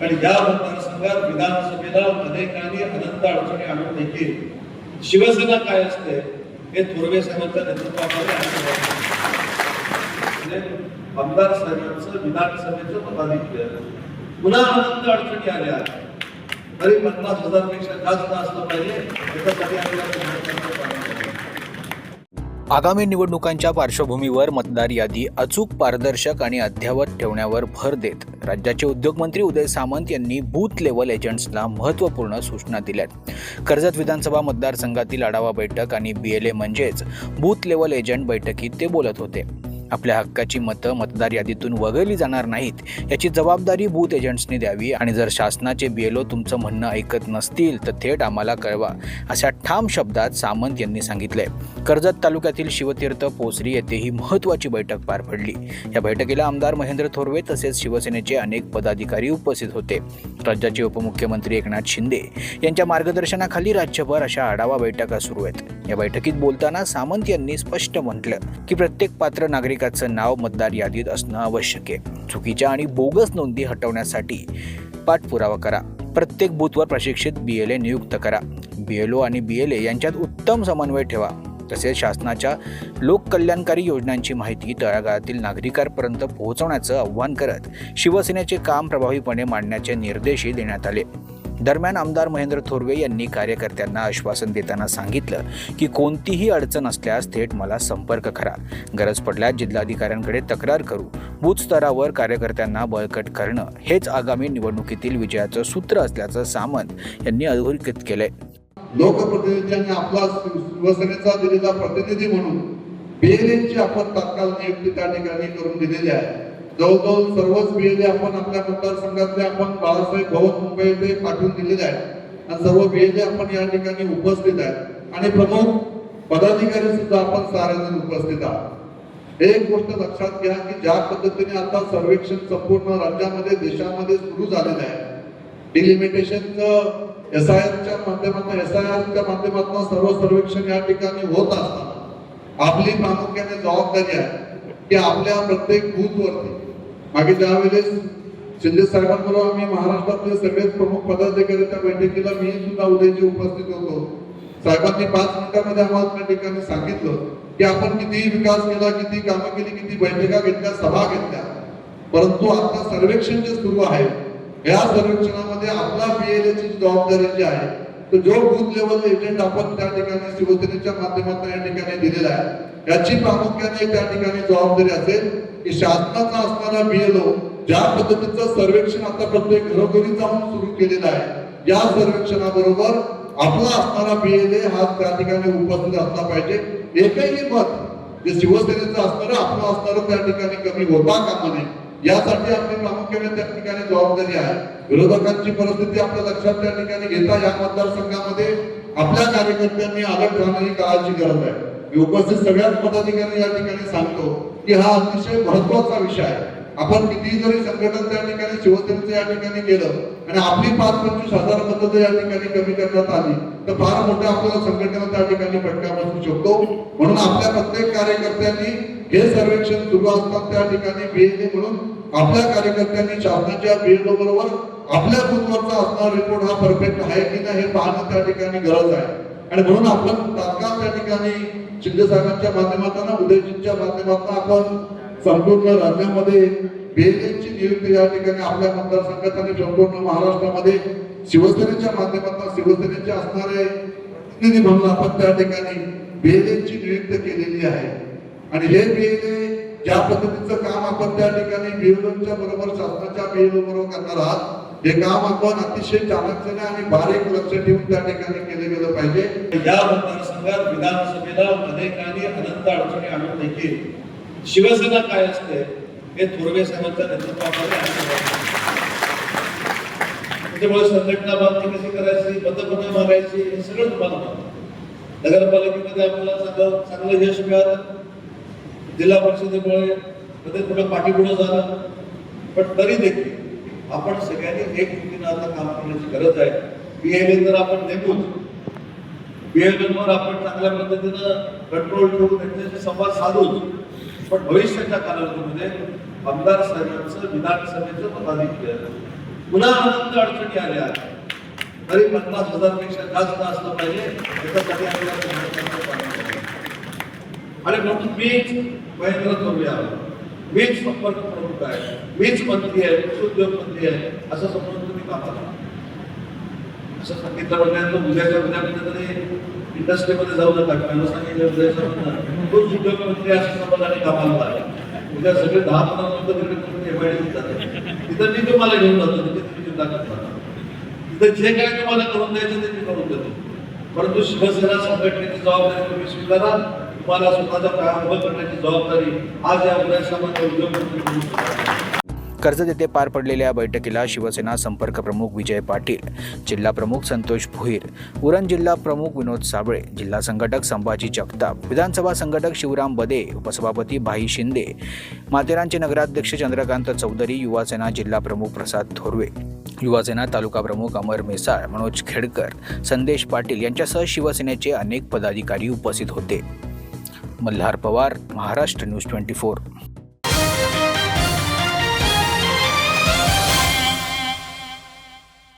आणि या मतदारसंघात विधानसभेला अनेकांनी अनंत अडचणी आणून देखील शिवसेना काय असते हे थोरवे साहेबांच्या नेतृत्वामध्ये आमदार साहेबांचं विधानसभेचं पदाधिकारी पुन्हा अनंत अडचणी आल्या तरी 50,000 पेक्षा जास्त असलं पाहिजे। आगामी निवडणुकांच्या पार्श्वभूमीवर मतदार यादी अचूक, पारदर्शक आणि अद्ययावत ठेवण्यावर भर देत राज्याचे उद्योगमंत्री उदय सामंत यांनी बूथ लेव्हल एजंट्सना महत्त्वपूर्ण सूचना दिल्यात। कर्जत विधानसभा मतदारसंघातील आढावा बैठक आणि BLA म्हणजेच बूथ लेव्हल एजंट बैठकीत ते बोलत होते। आपल्या हक्काची मतं मतदार यादीतून वगळली जाणार नाहीत याची जबाबदारी बूथ एजंट्सनी द्यावी आणि जर शासनाचे BLO तुमचं म्हणणं ऐकत नसतील तर थेट आम्हाला कळवा, अशा ठाम शब्दात सामंत यांनी सांगितलंय। कर्जत तालुक्यातील शिवतीर्थ पोसरी येथे ही महत्त्वाची बैठक पार पडली। या बैठकीला आमदार महेंद्र थोरवे तसेच शिवसेनेचे अनेक पदाधिकारी उपस्थित होते। राज्याचे उपमुख्यमंत्री एकनाथ शिंदे यांच्या मार्गदर्शनाखाली राज्यभर अशा आढावा बैठका सुरू आहेत। या बैठकीत बोलताना सामंत यांनी स्पष्ट म्हटलं की प्रत्येक पात्र नागरिकाचं नाव मतदार यादीत असणं आवश्यक आहे। चुकीच्या आणि बोगस नोंदी हटवण्यासाठी पाठपुरावा करा। प्रत्येक बूथवर प्रशिक्षित BLA नियुक्त करा। BLO आणि BLA यांच्यात उत्तम समन्वय ठेवा। तसेच शासनाच्या लोककल्याणकारी योजनांची माहिती तळागाळातील नागरिकांपर्यंत पोहोचवण्याचं आवाहन करत शिवसेनेचे काम प्रभावीपणे मांडण्याचे निर्देशही देण्यात आले। दरम्यान आमदार महेंद्र थोरवे यांनी कार्यकर्त्यांना आश्वासन देताना सांगितलं की कोणतीही अडचण असल्यास थेट मला संपर्क करा। गरज पडल्यास जिल्हाधिकाऱ्यांकडे तक्रार करू। बूथ स्तरावर कार्यकर्त्यांना बळकट करणं हेच आगामी निवडणुकीतील विजयाचं सूत्र असल्याचं सामंत यांनी अधोरेखित केलंय। लोकप्रतिनिधींनी आपला शिवसेनेचा दिलेला प्रतिनिधी म्हणून BLAची आपण तात्काळ नियुक्ती त्या ठिकाणी करून दिलेली आहे। जवळजवळ सर्वच BLA आपण आपल्या मतदारसंघातले आपण बाळासाहेब भवन मुंबई येथे पाठवून दिलेले आहेत आणि सर्व BLA आपण या ठिकाणी उपस्थित आहेत आणि प्रमुख पदाधिकारी सुद्धा आपण सारेजण उपस्थित आहात। एक गोष्ट लक्षात घ्या की ज्या पद्धतीने आता सर्वेक्षण संपूर्ण राज्यामध्ये देशामध्ये सुरू झालेलं आहे, डिलिमिटेशनचं SIRच्या माध्यमातून सर्व सर्वेक्षण या ठिकाणी होत असताना आपली प्रामुख्याने जबाबदारी आहे की आपल्या प्रत्येक बूथवरती मागे ज्यावेळेस शिंदे साहेबांबरोबर आम्ही महाराष्ट्रातले सगळेच प्रमुख पदाधिकारी त्या बैठकीला मी सुद्धा उदयजी उपस्थित होतो। साहेबांनी 5 मिनिटांमध्ये आम्हाला त्या ठिकाणी सांगितलं की आपण किती विकास केला, किती कामं केली, किती बैठका घेतल्या, सभा घेतल्या, परंतु आता सर्वेक्षण जे सुरू आहे या सर्वेक्षणामध्ये आपला BLAची जबाबदारी जी आहे तो जो बूथ लेवल एजंट आपण त्या ठिकाणी शिवसेनेच्या माध्यमातून या ठिकाणी दिलेला आहे याची प्रामुख्याने त्या ठिकाणी जबाबदारी असेल की शासनाचा असणारा BLO ज्या पद्धतीचं सर्वेक्षण आता प्रत्येक घरोघरी जाऊन सुरू केलेलं आहे या सर्वेक्षणाबरोबर आपला असणारा BLA हा त्या ठिकाणी उपस्थित असला पाहिजे। एकही मत जे शिवसेनेचं असणारं आपलं असणारं त्या ठिकाणी कमी होता कामा नये यासाठी आपली प्रामुख्याने त्या ठिकाणी जबाबदारी आहे। विरोधकांची परिस्थिती आपल्या लक्षात त्या ठिकाणी घेता या मतदारसंघामध्ये आपल्या कार्यकर्त्यांनी अलर्ट राहणं ही काळाची गरज आहे। मी उपस्थित सगळ्याच पदाधिकारी या ठिकाणी सांगतो की हा अतिशय महत्त्वाचा विषय आहे। आपण किती जरी संघटन त्या ठिकाणी शिवसेनेचं या ठिकाणी केलं आणि आपली 5-25 मतं जर या ठिकाणी कमी करण्यात आली तर फार मोठ्या आपल्याला संघटना त्या ठिकाणी फटका बसू शकतो। म्हणून आपल्या प्रत्येक कार्यकर्त्यांनी हे सर्वेक्षण सुरू असतात त्या ठिकाणी BLA म्हणून आपल्या कार्यकर्त्यांनी शासनाच्या BLO बरोबर आपल्या बूथवरचा असणारा रिपोर्ट हा परफेक्ट आहे की नाही हे पाहणं त्या ठिकाणी गरज आहे। आणि म्हणून आपण तात्काळ त्या ठिकाणी शिंदे साहेबांच्या माध्यमातून उदयजींच्या माध्यमातून आपण संपूर्ण राज्यामध्ये BLAची नियुक्ती या ठिकाणी आपल्या मतदारसंघात आणि संपूर्ण महाराष्ट्रामध्ये शिवसेनेच्या माध्यमातून शिवसेनेचे असणारे प्रतिनिधी म्हणून आपण त्या ठिकाणी BLAची नियुक्ती केलेली आहे। आणि हे BLA ज्या पद्धतीचं काम आपण त्या ठिकाणी BLOच्या बरोबर शासनाच्या BLO बरोबर करणार आहात हे काम आपण अतिशय चाणक्याने आणि बारीक लक्ष ठेवून त्या ठिकाणी केले गेलं पाहिजे। या मतदारसंघात विधानसभेला अनेकांनी अनंत अडचणी आणून देखील शिवसेना काय असते हे थोरवे साहेबांच्या नेतृत्वामध्ये त्यामुळे संघटना बांधणी कशी करायची, पदपदं मागायची हे सगळं तुम्हाला माहिती। नगरपालिकेमध्ये आपल्याला चांगलं यश मिळालं, जिल्हा परिषदेमुळे थोडं पाठीपुढे झालं, पण तरी देखील आपण सगळ्यांनी एकजुटीनं आता काम करण्याची गरज आहे। BLA तर आपण नेमूच, BLAवर आपण चांगल्या पद्धतीनं कंट्रोल ठेवून त्यांच्याशी संवाद साधूच, पण भविष्याच्या कालावधीमध्ये आमदार साहेबांचं विधानसभेचं पदाधिकारी पुन्हा अनंत अडचणी आल्या तरी 50,000 पेक्षा जास्त असलं पाहिजे याच्यासाठी आपल्याला प्रयत्न करावा लागेल. आणि म्हणून मीच महेंद्र थोरवे आहे, मीच संपर्क प्रमुख आहे, मीच मंत्री आहे, मीच उद्योगमंत्री आहे असं समजून तुम्ही कामाला असं सांगितलं म्हटल्यानंतर उद्याच्या उद्या कुठेतरी इंडस्ट्रीमध्ये जाऊ नका. मला सांगितलं उद्याच्या तोच उद्योगमंत्री असं समाजाने कामाला लागेल. उद्या सगळे 10-15 लोक तिकडे कुठे एमआयडी जातात, तिथं मी तुम्हाला घेऊन जातो, तिथे तुम्ही चिंता करता. तिथे जे काय तुम्हाला करून द्यायचं ते मी करून देतो. परंतु शिवसेना संघटनेची जबाबदारी तुम्ही स्वीकारा. तुम्हाला स्वतःचा काळ उभं करण्याची जबाबदारी आज या उद्यासामंत उद्योगमंत्री म्हणून स्वीकारा. कर्जत येथे पार पडलेल्या बैठकीला शिवसेना संपर्क प्रमुख विजय पाटील, जिल्हा प्रमुख संतोष भुईर, उरण जिल्हा प्रमुख विनोद साबळे, जिल्हा संघटक संभाजी जगताप, विधानसभा संघटक शिवराम बदे, उपसभापती भाई शिंदे, माथेरानचे नगराध्यक्ष चंद्रकांत चौधरी, युवासेना जिल्हा प्रमुख प्रसाद थोरवे, युवासेना तालुका प्रमुख अमर मेसाळ, मनोज खेडकर, संदेश पाटील यांच्यासह शिवसेनेचे अनेक पदाधिकारी उपस्थित होते. मल्हार पवार, महाराष्ट्र न्यूज 24.